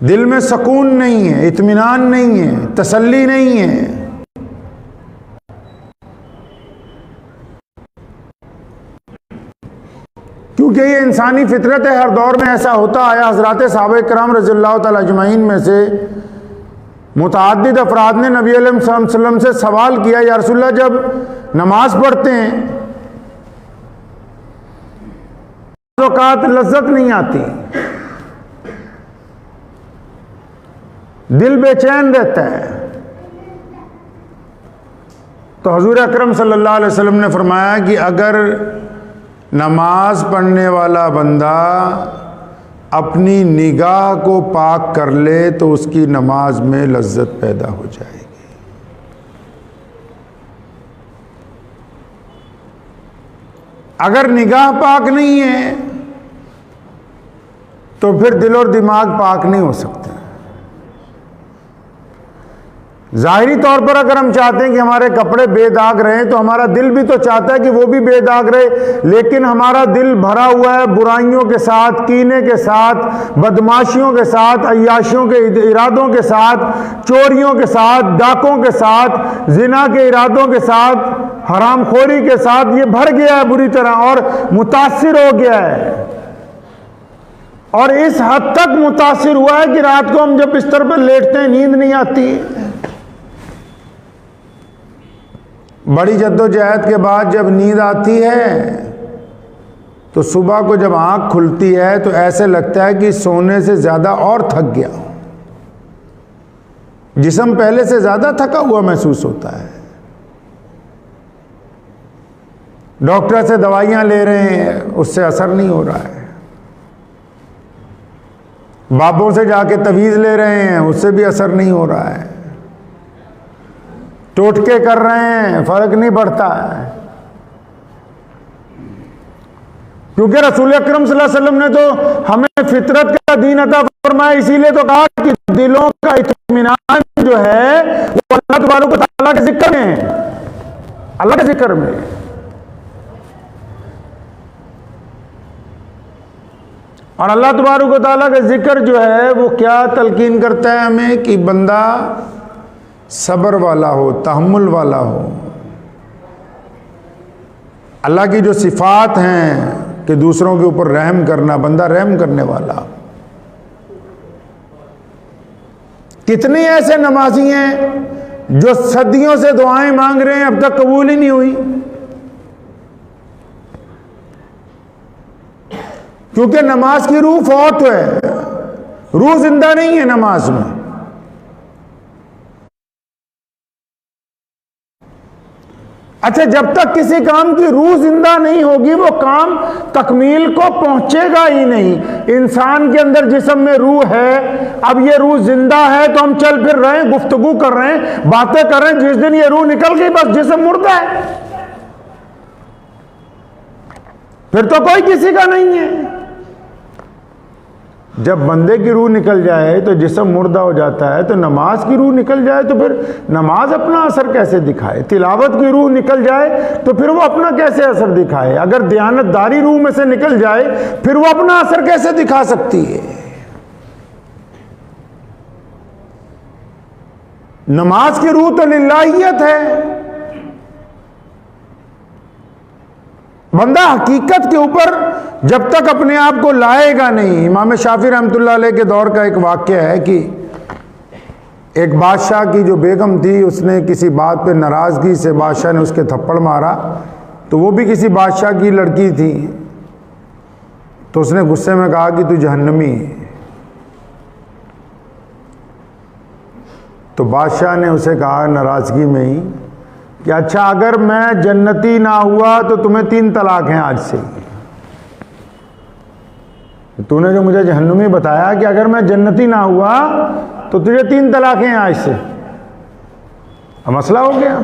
दिल में सुकून नहीं है, इत्मीनान नहीं है, तसल्ली नहीं है। क्योंकि ये इंसानी फितरत है, हर दौर में ऐसा होता आया। हज़रात सहाबा किराम रज़ियल्लाहु तआला अजमईन में से मुतअद्दिद अफराद ने नबी अलैहि सल्लम से सवाल किया, या रसूलल्लाह जब नमाज पढ़ते हैं औकात लज्जत नहीं आती, दिल बेचैन रहता है। तो हुजूर अकरम सल्लल्लाहु अलैहि वसल्लम ने फरमाया कि अगर नमाज पढ़ने वाला बंदा अपनी निगाह को पाक कर ले तो उसकी नमाज में लज्जत पैदा हो जाएगी। अगर निगाह पाक नहीं है तो फिर दिल और दिमाग पाक नहीं हो सकते। ज़ाहिरी तौर पर अगर हम चाहते हैं कि हमारे कपड़े बेदाग रहें तो हमारा दिल भी तो चाहता है कि वो भी बेदाग रहे, लेकिन हमारा दिल भरा हुआ है बुराइयों के साथ, कीने के साथ, बदमाशियों के साथ, अय्याशियों के इरादों के साथ, चोरियों के साथ, डाकों के साथ, जिना के इरादों के साथ, हरामखोरी के साथ। ये भर गया है बुरी तरह और मुतासिर हो गया है, और इस हद तक मुतासिर हुआ है कि रात को हम जब बिस्तर पर लेटते हैं नींद नहीं आती। बड़ी जद्दोजहद के बाद जब नींद आती है तो सुबह को जब आंख खुलती है तो ऐसे लगता है कि सोने से ज्यादा और थक गया। जिस्म पहले से ज्यादा थका हुआ महसूस होता है। डॉक्टर से दवाइयां ले रहे हैं, उससे असर नहीं हो रहा है। बाबों से जाके तवीज़ ले रहे हैं, उससे भी असर नहीं हो रहा है। टोटके कर रहे हैं, फर्क नहीं पड़ता है। क्योंकि रसूल अकरम सल्लल्लाहु अलैहि वसल्लम ने तो हमें फितरत का दीन अता फरमाया, इसीलिए तो कहा कि दिलों का इत्मीनान जो है वो अल्लाह तबारक व तआला के जिक्र में है, अल्लाह के जिक्र में। और अल्लाह तबारक व तआला का जिक्र जो है वो क्या तलकीन करता है हमें कि बंदा सब्र वाला हो, तहम्मुल वाला हो। अल्लाह की जो सिफात हैं कि दूसरों के ऊपर रहम करना, बंदा रहम करने वाला। कितने ऐसे नमाजी हैं जो सदियों से दुआएं मांग रहे हैं, अब तक कबूल ही नहीं हुई, क्योंकि नमाज की रूह फौत है, रूह जिंदा नहीं है नमाज में। अच्छा, जब तक किसी काम की रूह जिंदा नहीं होगी वो काम तकमील को पहुंचेगा ही नहीं। इंसान के अंदर जिस्म में रूह है, अब ये रूह जिंदा है तो हम चल फिर रहे हैं, गुफ्तगू कर रहे हैं, बातें कर रहे हैं। जिस दिन ये रूह निकल गई बस जिस्म मुर्दा है, फिर तो कोई किसी का नहीं है। जब बंदे की रूह निकल जाए तो जिस्म मुर्दा हो जाता है, तो नमाज की रूह निकल जाए तो फिर नमाज अपना असर कैसे दिखाए? तिलावत की रूह निकल जाए तो फिर वो अपना कैसे असर दिखाए? अगर दयानतदारी रूह में से निकल जाए फिर वो अपना असर कैसे दिखा सकती है? नमाज की रूह तो लिल्लाहियत है। बंदा हकीकत के ऊपर जब तक अपने आप को लाएगा नहीं। इमाम शाफी रहमतुल्लाह अलैह के दौर का एक वाक़या है कि एक बादशाह की जो बेगम थी, उसने किसी बात पे नाराज़गी से बादशाह ने उसके थप्पड़ मारा, तो वो भी किसी बादशाह की लड़की थी, तो उसने गुस्से में कहा कि तू जहन्नमी है। तो बादशाह ने उसे कहा नाराज़गी में ही कि अच्छा, अगर मैं जन्नती ना हुआ तो तुम्हें 3 तलाक हैं आज से। तूने जो मुझे जहन्नुमी बताया कि अगर मैं जन्नती ना हुआ तो तुझे 3 तलाक हैं आज से, अब मसला हो गया।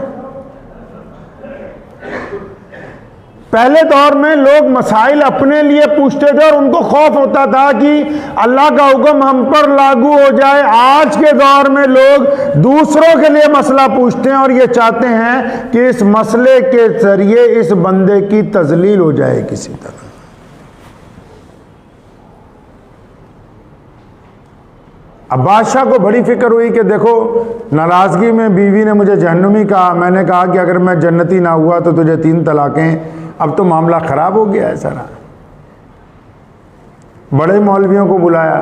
पहले दौर में लोग मसाइल अपने लिए पूछते थे और उनको खौफ होता था कि अल्लाह का हुक्म हम पर लागू हो जाए। आज के दौर में लोग दूसरों के लिए मसला पूछते हैं और ये चाहते हैं कि इस मसले के जरिए इस बंदे की तजलील हो जाए किसी तरह। अब बादशाह को बड़ी फिक्र हुई कि देखो, नाराज़गी में बीवी ने मुझे जहन्नुमी कहा, मैंने कहा कि अगर मैं जन्नती ना हुआ तो तुझे 3 तलाक़ें, अब तो मामला ख़राब हो गया है सारा। बड़े मौलवियों को बुलाया,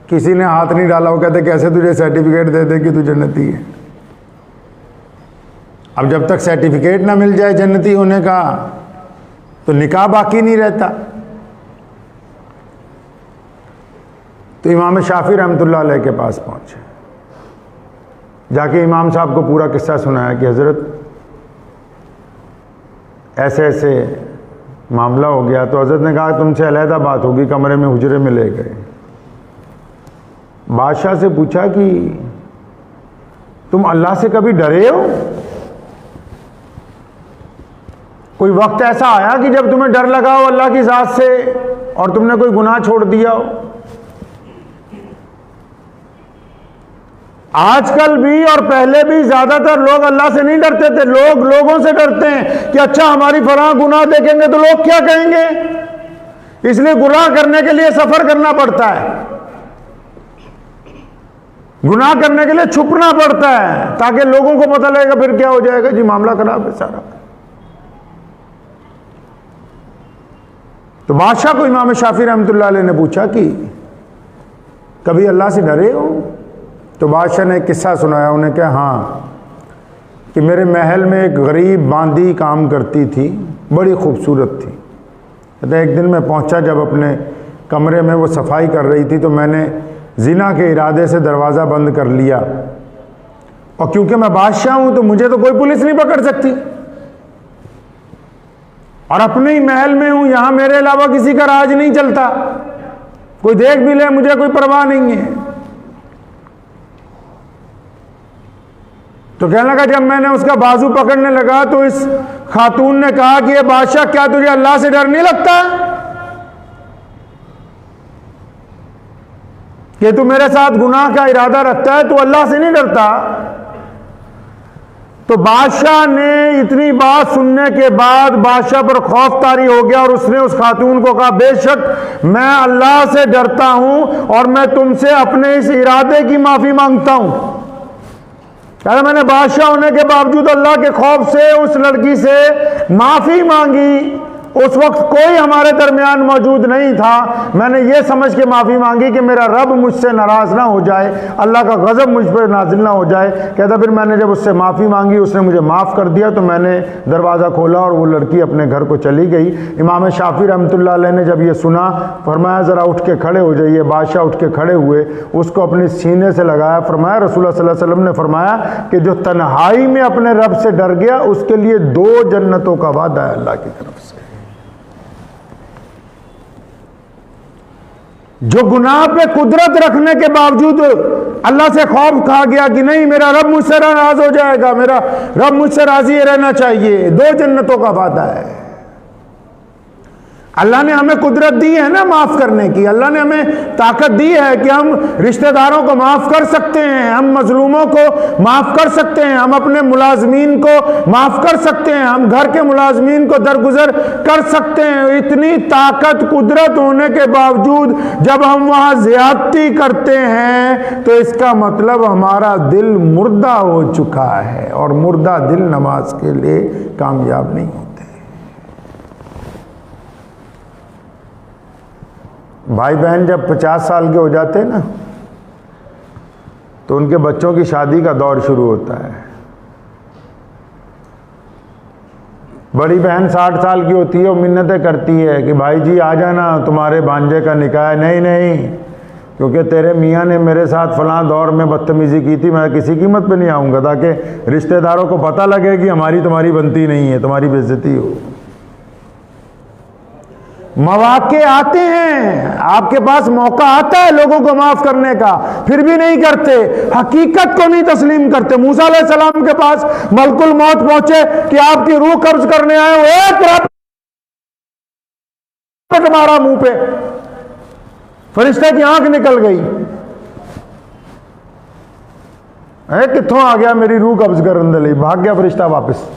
किसी ने हाथ नहीं डाला। वो कहते कैसे तुझे सर्टिफिकेट दे दे कि तू जन्नती है। अब जब तक सर्टिफिकेट ना मिल जाए जन्नती होने का तो निकाह बाकी नहीं रहता। तो इमाम शाफी रहमतुल्लाह अलैह के पास पहुंचे, जाके इमाम साहब को पूरा किस्सा सुनाया कि हज़रत ऐसे ऐसे मामला हो गया। तो हज़रत ने कहा तुमसे अलहदा बात होगी। कमरे में हुजरे में ले गए। बादशाह से पूछा कि तुम अल्लाह से कभी डरे हो? कोई वक्त ऐसा आया कि जब तुम्हें डर लगा हो अल्लाह की ज़ात से और तुमने कोई गुनाह छोड़ दिया हो? आजकल भी और पहले भी ज्यादातर लोग अल्लाह से नहीं डरते थे, लोग लोगों से डरते हैं कि अच्छा हमारी फलां गुनाह देखेंगे तो लोग क्या कहेंगे, इसलिए गुनाह करने के लिए सफर करना पड़ता है, गुनाह करने के लिए छुपना पड़ता है ताकि लोगों को पता लगेगा, फिर क्या हो जाएगा जी मामला खराब है सारा। तो बादशाह को इमाम शाफी रहमतुल्लाह अलैह ने पूछा कि कभी अल्लाह से डरे हो? तो बादशाह ने एक किस्सा सुनाया। उन्हें क्या, हाँ, कि मेरे महल में एक गरीब बांदी काम करती थी, बड़ी खूबसूरत थी। कहते एक दिन मैं पहुंचा, जब अपने कमरे में वो सफाई कर रही थी तो मैंने जिना के इरादे से दरवाज़ा बंद कर लिया, और क्योंकि मैं बादशाह हूं तो मुझे तो कोई पुलिस नहीं पकड़ सकती, और अपने ही महल में हूं, यहां मेरे अलावा किसी का राज नहीं चलता, कोई देख भी ले मुझे कोई परवाह नहीं है। तो कहने लगा, जब मैंने उसका बाजू पकड़ने लगा तो इस खातून ने कहा कि ये बादशाह, क्या तुझे अल्लाह से डर नहीं लगता कि तू मेरे साथ गुनाह का इरादा रखता है, तू अल्लाह से नहीं डरता? तो बादशाह ने इतनी बात सुनने के बाद बादशाह पर खौफ तारी हो गया और उसने उस खातून को कहा, बेशक मैं अल्लाह से डरता हूं और मैं तुमसे अपने इस इरादे की माफी मांगता हूं। कहता मैंने बादशाह होने के बावजूद अल्लाह के खौफ से उस लड़की से माफी मांगी। उस वक्त कोई हमारे दरमियान मौजूद नहीं था। मैंने ये समझ के माफ़ी मांगी कि मेरा रब मुझसे नाराज़ ना हो जाए, अल्लाह का गज़ब मुझ पर नाजिल ना हो जाए। कहता फिर मैंने जब उससे माफ़ी मांगी, उसने मुझे माफ़ कर दिया, तो मैंने दरवाज़ा खोला और वो लड़की अपने घर को चली गई। इमाम शाफी रहमतुल्लाह अलैह ने जब ये सुना, फरमाया ज़रा उठ के खड़े हो जाइए। बादशाह उठ के खड़े हुए, उसको अपने सीने से लगाया। फरमाया रसूलुल्लाह सल्लल्लाहु अलैहि वसल्लम ने फरमाया कि जो तन्हाई में अपने रब से डर गया उसके लिए 2 जन्नतों का वादा है अल्लाह की तरफ से। जो गुनाह पे कुदरत रखने के बावजूद अल्लाह से खौफ खा गया कि नहीं मेरा रब मुझसे नाराज हो जाएगा, मेरा रब मुझसे राजी रहना चाहिए, 2 जन्नतों का वादा है। अल्लाह ने हमें कुदरत दी है ना माफ़ करने की, अल्लाह ने हमें ताकत दी है कि हम रिश्तेदारों को माफ़ कर सकते हैं, हम मजलूमों को माफ़ कर सकते हैं, हम अपने मुलाजमीन को माफ़ कर सकते हैं, हम घर के मुलाजमीन को दरगुजर कर सकते हैं। इतनी ताकत कुदरत होने के बावजूद जब हम वहाँ ज़्यादती करते हैं तो इसका मतलब हमारा दिल मुर्दा हो चुका है, और मुर्दा दिल नमाज के लिए कामयाब नहीं होता। भाई बहन जब 50 साल के हो जाते हैं ना, तो उनके बच्चों की शादी का दौर शुरू होता है। बड़ी बहन 60 साल की होती है और मिन्नतें करती है कि भाई जी आ जाना, तुम्हारे भांजे का निकाह है। नहीं नहीं, क्योंकि तेरे मियाँ ने मेरे साथ फलां दौर में बदतमीज़ी की थी, मैं किसी कीमत पे नहीं आऊँगा, ताकि रिश्तेदारों को पता लगे कि हमारी तुम्हारी बनती नहीं है, तुम्हारी बेइज्जती हो। मौके आते हैं, आपके पास मौका आता है लोगों को माफ करने का, फिर भी नहीं करते, हकीकत को नहीं तस्लीम करते। मूसा अलैहिस्सलाम के पास मलकुल मौत पहुंचे कि आपकी रूह कब्ज करने आए हो, एक रपट मारा मुंह पे, फरिश्ते की आंख निकल गई। कित्थों आ गया मेरी रूह कब्ज करने, भाग गया फरिश्ता वापस।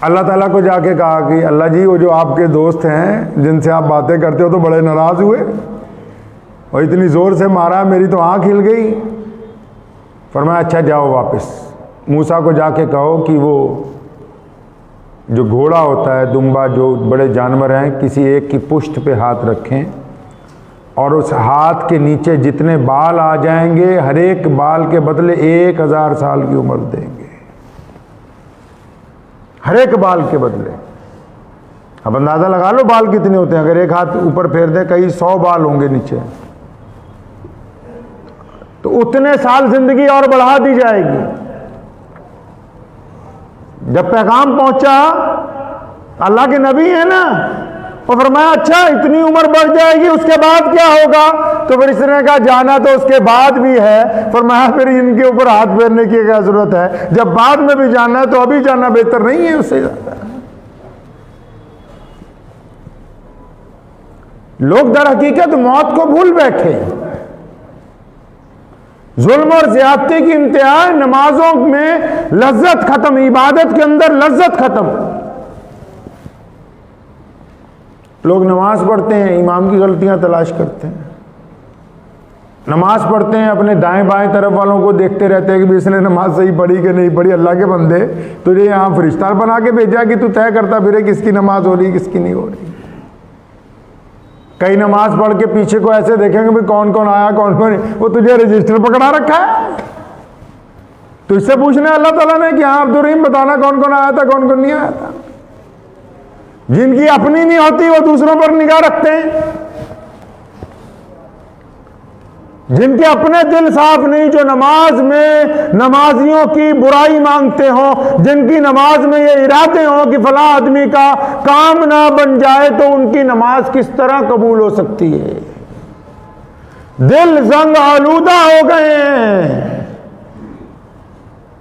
अल्लाह ताला को जाके कहा कि अल्लाह जी वो जो आपके दोस्त हैं जिनसे आप बातें करते हो तो बड़े नाराज़ हुए और इतनी ज़ोर से मारा मेरी तो आँख हिल गई। फरमाया अच्छा जाओ वापस, मूसा को जाके कहो कि वो जो घोड़ा होता है, दुम्बा, जो बड़े जानवर हैं, किसी एक की पुष्ट पे हाथ रखें और उस हाथ के नीचे जितने बाल आ जाएंगे हर एक बाल के बदले 1000 साल की उम्र देंगे, हर एक बाल के बदले। अब अंदाजा लगा लो बाल कितने होते हैं, अगर एक हाथ ऊपर फेर दे कई 100 बाल होंगे नीचे, तो उतने साल जिंदगी और बढ़ा दी जाएगी। जब पैगाम पहुंचा, अल्लाह के नबी है ना, और फरमाया अच्छा इतनी उम्र बढ़ जाएगी उसके बाद क्या होगा, तो फिर इसने कहा जाना तो उसके बाद भी है। फरमाया फिर इनके ऊपर हाथ फेरने की क्या जरूरत है, जब बाद में भी जाना है तो अभी जाना बेहतर नहीं है उससे ज्यादा। लोग दर हकीकत मौत को भूल बैठे। जुल्म और ज्यादती की इंतहा, नमाजों में लज्जत खत्म, इबादत के अंदर लज्जत खत्म। लोग नमाज पढ़ते हैं, इमाम की गलतियां तलाश करते हैं। नमाज पढ़ते हैं, अपने दाएं बाएं तरफ वालों को देखते रहते हैं कि इसने नमाज सही पढ़ी कि नहीं पढ़ी। अल्लाह के बंदे, तुझे यहां फरिश्ता बना के भेजा कि तू तय करता फिरे किसकी नमाज हो रही किसकी नहीं हो रही। कई नमाज पढ़ के पीछे को ऐसे देखेंगे भाई कौन कौन आया कौन कौन नहीं, वो तुझे रजिस्टर पकड़ा रखा है। तो इससे पूछना है अल्लाह ताला ने कि हाँ अब्दुल रहीम बताना कौन कौन आया था कौन कौन नहीं आया था। जिनकी अपनी नहीं होती वो दूसरों पर निगाह रखते हैं, जिनके अपने दिल साफ नहीं, जो नमाज में नमाजियों की बुराई मांगते हो, जिनकी नमाज में ये इरादे हो कि फला आदमी का काम ना बन जाए, तो उनकी नमाज किस तरह कबूल हो सकती है। दिल जंग आलूदा हो गए हैं,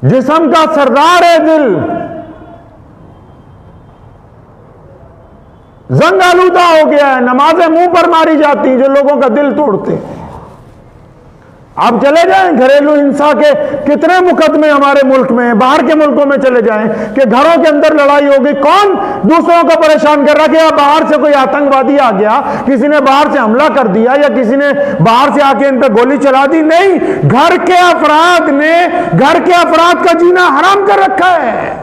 जिस्म का सरदार है दिल, जंग आलूदा हो गया है। नमाजें मुंह पर मारी जाती हैं जो लोगों का दिल तोड़ते हैं। आप चले जाएं घरेलू हिंसा के कितने मुकदमे हमारे मुल्क में, बाहर के मुल्कों में चले जाएं कि घरों के अंदर लड़ाई हो गई, कौन दूसरों को परेशान कर रहा है कि बाहर से कोई आतंकवादी आ गया, किसी ने बाहर से हमला कर दिया या किसी ने बाहर से आके इन पर गोली चला दी। नहीं, घर के अफराद ने घर के अफराद का जीना हराम कर रखा है।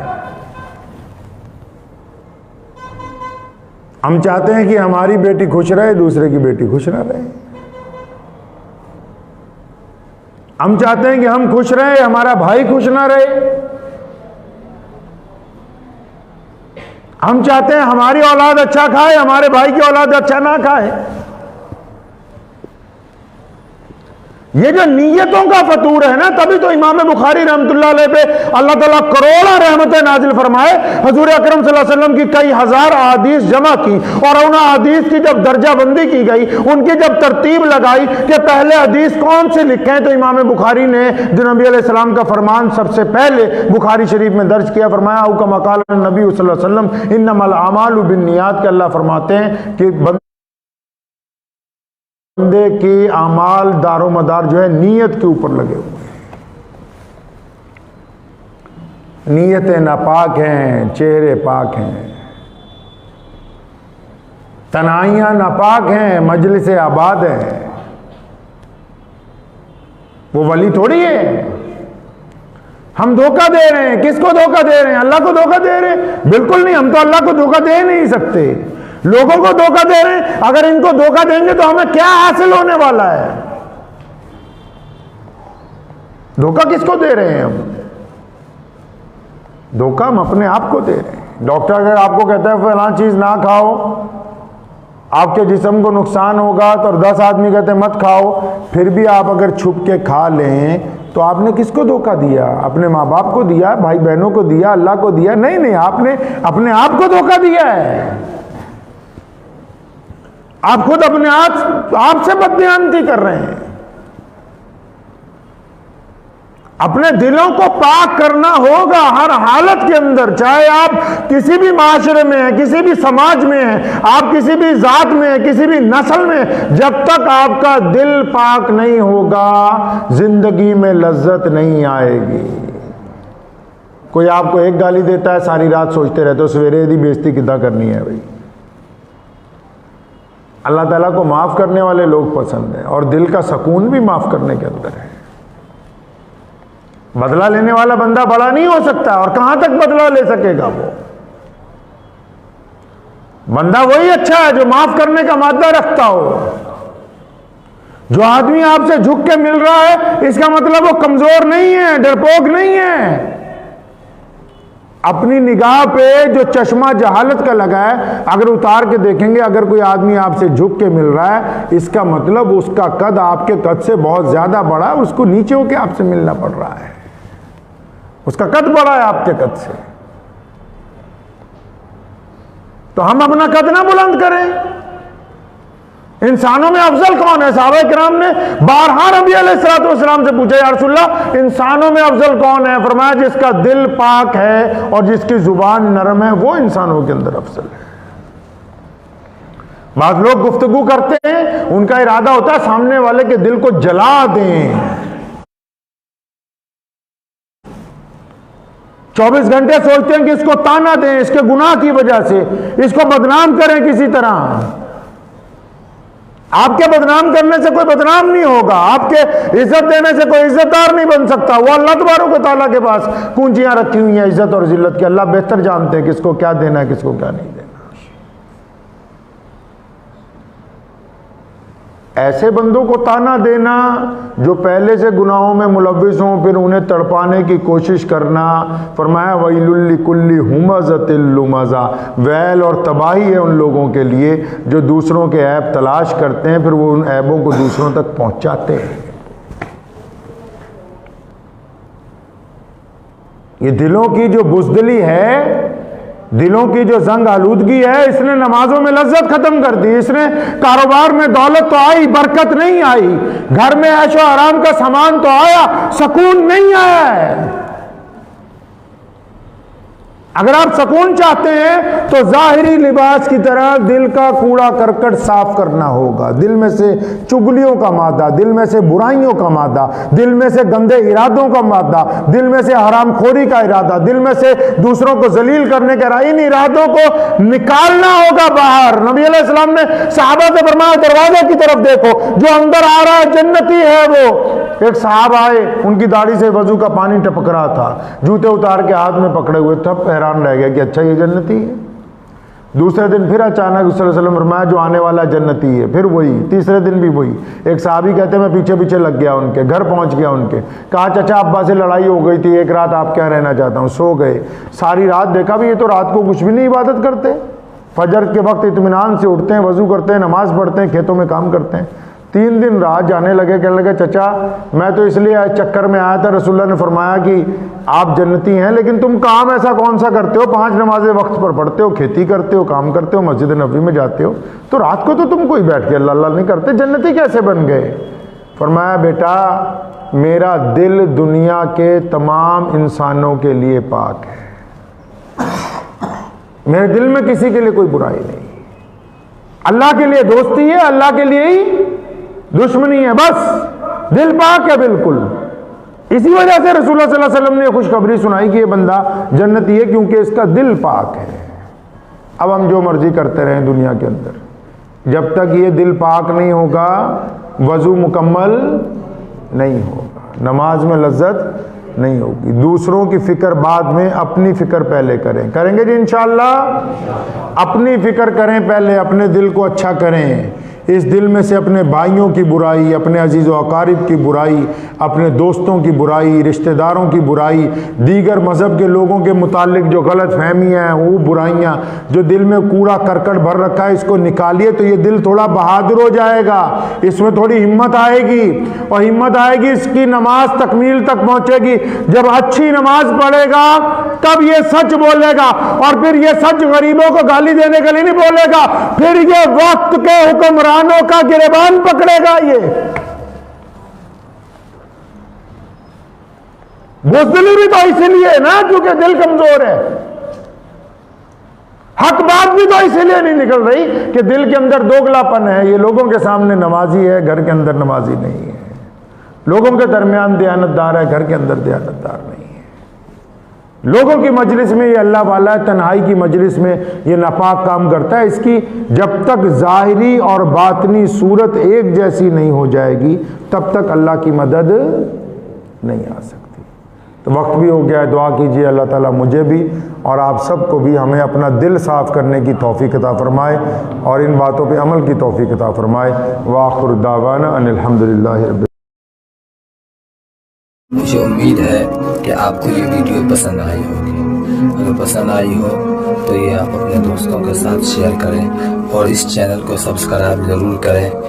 हम चाहते हैं कि हमारी बेटी खुश रहे, दूसरे की बेटी खुश ना रहे। हम चाहते हैं कि हम खुश रहे, हमारा भाई खुश ना रहे। हम चाहते हैं हमारी औलाद अच्छा खाए, हमारे भाई की औलाद अच्छा ना खाए। ये जो नीयतों का फतूर है ना, तभी तो इमाम बुखारी रहमतुल्लाह अलैह पे अल्लाह ताला करोड़ों रहमतें नाजिल फरमाए। हजूर अकरम सल्लल्लाहु अलैहि वसल्लम की कई हजार अहादीस जमा की और उन अहादीस की जब दर्जा बंदी की गई, उनकी जब तरतीब लगाई कि पहले हदीस कौन से लिखे हैं, तो इमाम बुखारी ने जो नबी अलैहिस्सलाम का फरमान सबसे पहले बुखारी शरीफ में दर्ज किया। फरमाया औ कमा क़ाल नबी सल्लल्लाहु अलैहि वसल्लम इन्नमल आमालु बिन्नियात, के अल्लाह फरमाते हैं कि बंदे के आमाल दारो मदार जो है नीयत के ऊपर लगे हुए हैं। नीयतें नापाक हैं, चेहरे पाक हैं, तनाइयां नापाक हैं, मजलिस आबाद है। वो वली थोड़ी है। हम धोखा दे रहे हैं, किसको धोखा दे रहे हैं? अल्लाह को धोखा दे रहे हैं? बिल्कुल नहीं, हम तो अल्लाह को धोखा दे नहीं सकते, लोगों को धोखा दे रहे हैं। अगर इनको धोखा देंगे तो हमें क्या हासिल होने वाला है? धोखा किसको दे रहे हैं हम? धोखा हम अपने आप को दे रहे हैं। डॉक्टर अगर आपको कहता है फलां चीज ना खाओ, आपके जिस्म को नुकसान होगा, तो 10 आदमी कहते हैं मत खाओ, फिर भी आप अगर छुप के खा लें तो आपने किसको धोखा दिया? अपने माँ बाप को दिया, भाई बहनों को दिया, अल्लाह को दिया? नहीं नहीं, आपने अपने आप को धोखा दिया है। आप खुद अपने आप से बदबयानती कर रहे हैं। अपने दिलों को पाक करना होगा हर हालत के अंदर, चाहे आप किसी भी माशरे में हैं, किसी भी समाज में हैं, आप किसी भी जात में हैं, किसी भी नस्ल में, जब तक आपका दिल पाक नहीं होगा जिंदगी में लज्जत नहीं आएगी। कोई आपको एक गाली देता है, सारी रात सोचते रहते हो सवेरे यदि बेइज्जती कितना करनी है भाई। अल्लाह ताला को माफ़ करने वाले लोग पसंद हैं और दिल का सुकून भी माफ़ करने के अंदर है। बदला लेने वाला बंदा बड़ा नहीं हो सकता, और कहां तक बदला ले सकेगा वो बंदा? वही अच्छा है जो माफ करने का मादा रखता हो। जो आदमी आपसे झुक के मिल रहा है, इसका मतलब वो कमजोर नहीं है, डरपोक नहीं है। अपनी निगाह पे जो चश्मा जहालत का लगा है, अगर उतार के देखेंगे, अगर कोई आदमी आपसे झुक के मिल रहा है, इसका मतलब उसका कद आपके कद से बहुत ज्यादा बड़ा है, उसको नीचे होके आपसे मिलना पड़ रहा है, उसका कद बड़ा है आपके कद से। तो हम अपना कद ना बुलंद करें। इंसानों में अफजल कौन है? सहाबा किराम ने बारहा नबी अलैहिस्सलाम से पूछा, या रसूलल्लाह इंसानों में अफजल कौन है? फरमाया जिसका दिल पाक है और जिसकी जुबान नरम है, वो इंसानों के अंदर अफजल है। बाद लोग गुफ्तगू करते हैं, उनका इरादा होता है सामने वाले के दिल को जला दें। 24 घंटे सोचते हैं कि इसको ताना दें, इसके गुनाह की वजह से इसको बदनाम करें किसी तरह। आपके बदनाम करने से कोई बदनाम नहीं होगा, आपके इज्जत देने से कोई इज्जतदार नहीं बन सकता। वो अल्लाह तबारक व तआला के पास कुंजियां रखी हुई हैं इज्जत और जिल्लत की। अल्लाह बेहतर जानते हैं किसको क्या देना है, किसको क्या नहीं देना। ऐसे बंदों को ताना देना जो पहले से गुनाहों में मुलव्विस हों, फिर उन्हें तड़पाने की कोशिश करना। फरमाया वैलुल लिकुल्ली हुमज़तिल लुमज़ा, वैल और तबाही है उन लोगों के लिए जो दूसरों के ऐब तलाश करते हैं, फिर वो उन ऐबों को दूसरों तक पहुंचाते हैं। ये दिलों की जो बुज़दिली है, दिलों की जो जंग आलूदगी है, इसने नमाजों में लज्जत खत्म कर दी। इसने कारोबार में दौलत तो आई, बरकत नहीं आई। घर में ऐशो आराम का सामान तो आया, सुकून नहीं आया है। अगर आप सुकून चाहते हैं तो जाहिरी लिबास की तरह दिल का कूड़ा करकट साफ करना होगा। दिल में से चुगलियों का मादा, दिल में से बुराइयों का मादा, दिल में से गंदे इरादों का मादा, दिल में से हरामखोरी का इरादा, दिल में से दूसरों को जलील करने का, इन इरादों को निकालना होगा बाहर। नबी अलैहिस्सलाम ने सहाबा से फरमाया दरवाजे की तरफ देखो, जो अंदर आ रहा है जन्नती है वो। एक साहब आए, उनकी दाढ़ी से वजू का पानी टपक रहा था, जूते उतार के हाथ में पकड़े हुए, तब हैरान रह गया कि अच्छा ये जन्नती है। दूसरे दिन फिर अचानक सल्लल्लाहु अलैहि वसल्लम फरमाया जो आने वाला जन्नती है, फिर वही। तीसरे दिन भी वही। एक साहबी कहते मैं पीछे पीछे लग गया, उनके घर पहुंच गया। उनके कहा चाचा अब्बा से लड़ाई हो गई थी, एक रात आप क्या रहना चाहता हूँ। सो गए। सारी रात देखा भी ये तो रात को कुछ भी नहीं इबादत करते। फजर के वक्त इत्मीनान से उठते हैं, वजू करते हैं, नमाज पढ़ते हैं, खेतों में काम करते हैं। 3 दिन रात जाने लगे, कहने लगे चचा मैं तो इसलिए चक्कर में आया था, रसूलुल्लाह ने फरमाया कि आप जन्नती हैं, लेकिन तुम काम ऐसा कौन सा करते हो? 5 नमाजें वक्त पर पढ़ते हो, खेती करते हो, काम करते हो, मस्जिद नबी में जाते हो, तो रात को तो तुम कोई बैठ के अल्लाह अल्लाह नहीं करते, जन्नती कैसे बन गए? फरमाया बेटा मेरा दिल दुनिया के तमाम इंसानों के लिए पाक है, मेरे दिल में किसी के लिए कोई बुराई नहीं। अल्लाह के लिए दोस्ती है, अल्लाह के लिए ही दुश्मनी है, बस दिल पाक है बिल्कुल। इसी वजह से रसूलुल्लाह सल्लल्लाहु अलैहि वसल्लम ने खुशखबरी सुनाई कि ये बंदा जन्नती है क्योंकि इसका दिल पाक है। अब हम जो मर्जी करते रहें दुनिया के अंदर, जब तक ये दिल पाक नहीं होगा वजू मुकम्मल नहीं होगा, नमाज में लज्जत नहीं होगी। दूसरों की फिक्र बाद में, अपनी फिक्र पहले करें। करेंगे जी इंशाअल्लाह। अपनी फिक्र करें पहले, अपने दिल को अच्छा करें। इस दिल में से अपने भाइयों की बुराई, अपने अजीज़ व अकारिब की बुराई, अपने दोस्तों की बुराई, रिश्तेदारों की बुराई, दीगर मज़हब के लोगों के मुतालिक जो गलत फहमियाँ हैं, वो बुराइयाँ जो दिल में कूड़ा करकट भर रखा है, इसको निकालिए तो ये दिल थोड़ा बहादुर हो जाएगा। इसमें थोड़ी हिम्मत आएगी, और हिम्मत आएगी इसकी नमाज तकमील तक पहुँचेगी। जब अच्छी नमाज पढ़ेगा तब ये सच बोलेगा, और फिर ये सच गरीबों को गाली देने के लिए नहीं बोलेगा, फिर ये वक्त के हुक्मरान का गिरबान पकड़ेगा। ये बुज़दिली भी तो इसीलिए ना क्योंकि दिल कमजोर है। हक बात भी तो इसीलिए नहीं निकल रही कि दिल के अंदर दोगलापन है। ये लोगों के सामने नमाजी है, घर के अंदर नमाजी नहीं है। लोगों के दरमियान दयानतदार है, घर के अंदर दयानतदार नहीं है। लोगों की मजलिस में ये अल्लाह वाला है, तन्हाई की मजलिस में ये नापाक काम करता है। इसकी जब तक ज़ाहिरी और बातनी सूरत एक जैसी नहीं हो जाएगी तब तक अल्लाह की मदद नहीं आ सकती। तो वक्त भी हो गया है, दुआ कीजिए अल्लाह ताला मुझे भी और आप सबको भी हमें अपना दिल साफ़ करने की तौफीक अता फरमाए और इन बातों पे अमल की तौफीक अता फरमाए। व आखिर दावाना अनिल हम्दुलिल्लाहि रब्बिल। मुझे उम्मीद है कि आपको ये वीडियो पसंद आई होगी। अगर पसंद आई हो तो ये आप अपने दोस्तों के साथ शेयर करें और इस चैनल को सब्सक्राइब ज़रूर करें।